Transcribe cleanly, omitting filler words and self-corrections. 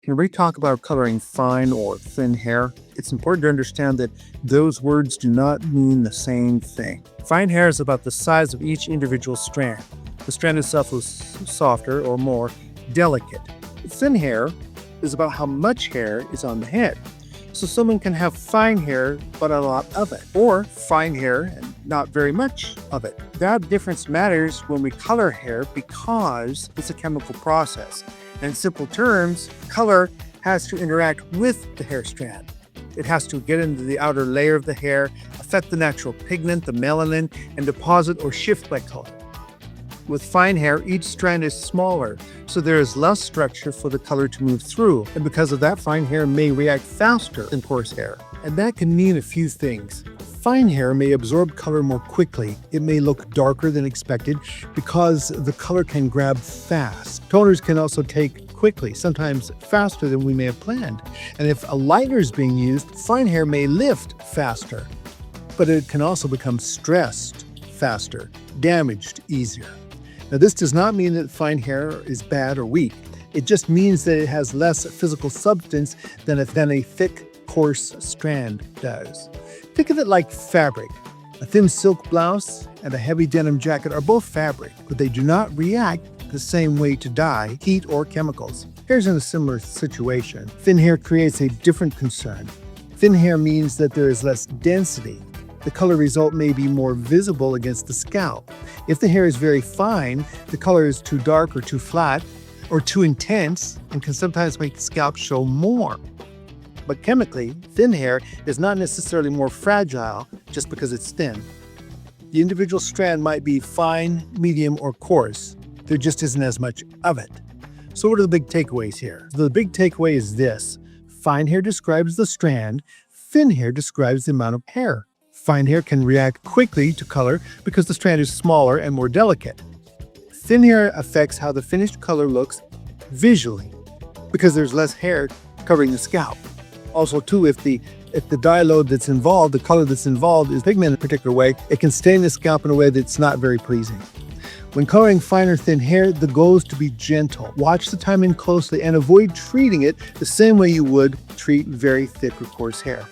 When we talk about coloring fine or thin hair, it's important to understand that those words do not mean the same thing. Fine hair is about the size of each individual strand. The strand itself is softer or more delicate. Thin hair is about how much hair is on the head. So someone can have fine hair but a lot of it, or fine hair and not very much of it. That difference matters when we color hair because it's a chemical process. In simple terms, color has to interact with the hair strand. It has to get into the outer layer of the hair, affect the natural pigment, the melanin, and deposit or shift by color. With fine hair, each strand is smaller, so there is less structure for the color to move through, and because of that, fine hair may react faster than coarse hair. And that can mean a few things. Fine hair may absorb color more quickly. It may look darker than expected because the color can grab fast. Toners can also take quickly, sometimes faster than we may have planned. And if a lightener is being used, fine hair may lift faster, but it can also become stressed faster, damaged easier. Now, this does not mean that fine hair is bad or weak. It just means that it has less physical substance than a thick, coarse strand does. Think of it like fabric. A thin silk blouse and a heavy denim jacket are both fabric, but they do not react the same way to dye, heat, or chemicals. Hair's in a similar situation. Thin hair creates a different concern. Thin hair means that there is less density. The color result may be more visible against the scalp. If the hair is very fine, the color is too dark or too flat or too intense and can sometimes make the scalp show more. But chemically, thin hair is not necessarily more fragile just because it's thin. The individual strand might be fine, medium, or coarse. There just isn't as much of it. So what are the big takeaways here? The big takeaway is this. Fine hair describes the strand. Thin hair describes the amount of hair. Fine hair can react quickly to color because the strand is smaller and more delicate. Thin hair affects how the finished color looks visually because there's less hair covering the scalp. Also, too, if the dye load that's involved, the color that's involved is pigmented in a particular way, it can stain the scalp in a way that's not very pleasing. When coloring fine or thin hair, the goal is to be gentle. Watch the timing closely and avoid treating it the same way you would treat very thick or coarse hair.